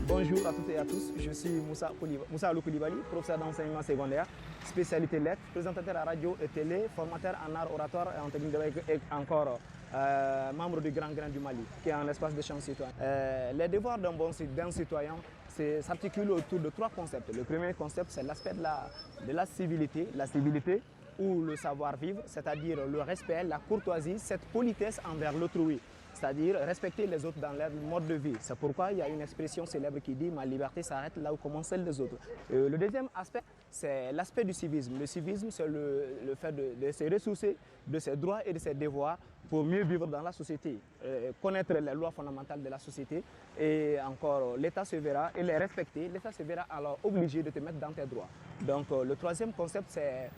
Bonjour à toutes et à tous, je suis Moussa Alou Koulibaly, professeur d'enseignement secondaire, spécialité lettres, présentateur à radio et télé, formateur en art oratoire et en technique de et encore membre du Grand Grain du Mali, qui est un espace d'échange citoyen. Les devoirs d'un citoyen s'articulent autour de trois concepts. Le premier concept, c'est l'aspect de la civilité ou le savoir-vivre, c'est-à-dire le respect, la courtoisie, cette politesse envers l'autrui. C'est-à-dire respecter les autres dans leur mode de vie. C'est pourquoi il y a une expression célèbre qui dit « ma liberté s'arrête là où commence celle des autres ». Le deuxième aspect, c'est l'aspect du civisme. Le civisme, c'est le fait de se ressourcer de ses droits et de ses devoirs pour mieux vivre dans la société, connaître les lois fondamentales de la société et encore l'État se verra et les respecter. L'État se verra alors obligé de te mettre dans tes droits. Donc le troisième concept, c'est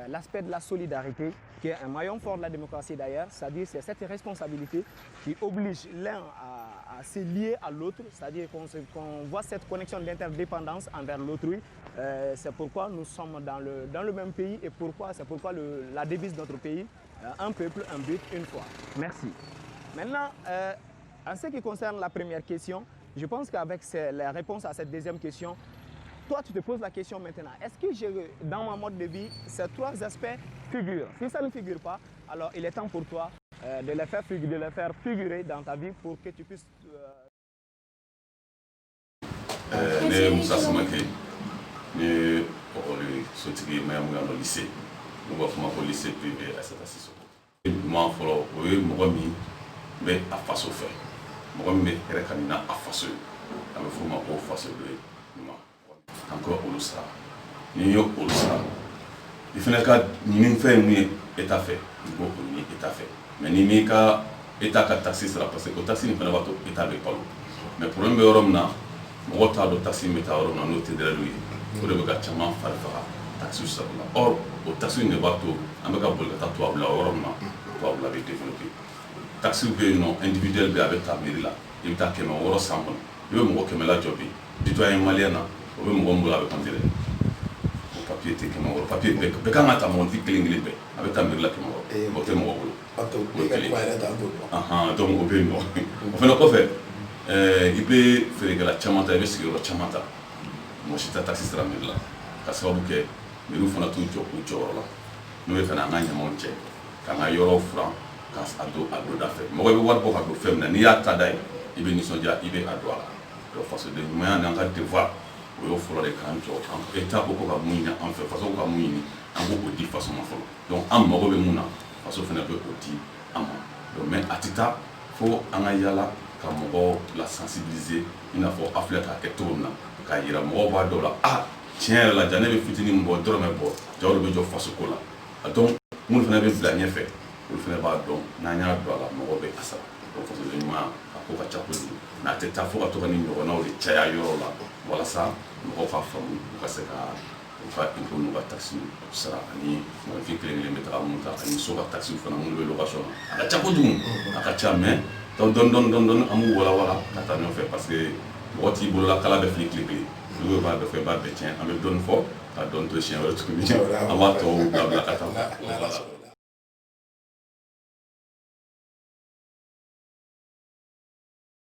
l'aspect de la solidarité, qui est un maillon fort de la démocratie d'ailleurs, c'est-à-dire c'est cette responsabilité qui oblige l'un à se lier à l'autre, c'est-à-dire qu'on voit cette connexion d'interdépendance envers l'autrui. C'est pourquoi nous sommes dans le même pays et c'est pourquoi la devise de notre pays, un peuple, un but, une foi. Merci. Maintenant, en ce qui concerne la première question, je pense qu'avec la réponse à cette deuxième question, toi, tu te poses la question maintenant, est-ce que dans mon mode de vie, ces trois aspects figurent? Si ça ne figure pas, alors il est temps pour toi de les faire figurer dans ta vie pour que tu puisses... Ne Moussa Samake, ne okoli sotigi mayamu yano lycée, nous va faire un lycée privé à cette assise. Moi, follow, oui, moi mais à face au fait, moi mais rekanina à face, à me faire ma face de moi. Encore Olusa, ni yo Olusa. Il faut que ni fait ni état fait, ni état fait. Mais ni ka état ka taxi sera parce que taxi ni fait pas état de palo. Mais problème be oromna, mo ta do taxi meta oromna no te de lui. Pour le gars chama farfa taxi ça là. Or au taxi ne va to ameka bolga ta to abla oromna, to abla be développer. Taxi be non individuel be avec ta mairie là. Il t'a kema woro sambon. Il veut mo kema la jobi. Citoyen malien o bɛ mɔgɔ min bolo a bɛ compter dɛ o papier tɛ kɛmɛ wɔɔrɔ papier bɛɛ kan ka ta mɔgɔnifin kelen kelen bɛɛ a bɛ taa miiri la kɛmɛ wɔɔrɔ o tɛ mɔgɔ bolo donc o bɛ yen nɔ o fana kɔfɛ i bɛ feerekɛla caman ta i bɛ sigiyɔrɔ caman ta mɔgɔ si tɛ taxi sara miiri la ka sababu kɛ miiriw fana t'u jɔ u jɔyɔrɔ la n'o ye fana an ka ɲamanw cɛ k'an ka yɔrɔw furan k'a don a don da fɛ mɔgɔ i bɛ wari bɔ ka don fɛn min na n'i y'a ta da ye i bɛ nisɔndiya i bɛ a don a la donc fasoden ɲumanya n'an ka devoir o y'o fɔlɔ de k'an jɔ état ko ko ka mun ɲini an fɛ faso ka mun ɲini an k'o di faso ma fɔlɔ donc an mago bɛ mun na faso fana bɛ o di an ma donc mais a tɛ taa fo an ka yala ka mɔgɔw la sensibiliser i n'a fɔ a filɛ k'a kɛ cogo min na k'a yira mɔgɔw b'a dɔw la tiɲɛ yɛrɛ la ja ne bɛ fitinin min bɔ dɔrɔmɛ bɔ jaw de bɛ jɔ faso ko la donc minnu fana bɛ bila ɲɛfɛ olu fana b'a dɔn n'an y'a don a la mɔgɔw bɛ kasa donc fasoden ɲuman a ko ka ca kojugu n'a tɛ taa fo ka to ka ni ɲɔgɔnnaw de caya yɔrɔ la walasa mɔgɔw ka faamu u ka se ka u ka impôt n'u ka taxe sara ani mɔgɔnifin kelen kelen bɛ taga mun ta ani so ka taxe fana minnu bɛ location na a ka ca kojugu a ka ca mais dɔɔni an b'u walawala ka taa ɲɔgɔn fɛ parce que mɔgɔ t'i bolola kala bɛ fili tile kelen olu b'a dɔ fɛ i b'a bɛɛ tiɲɛ an bɛ dɔɔni fɔ ka dɔɔni to siɲɛ wɛrɛ tuguni an b'a tɔw bila ka taa.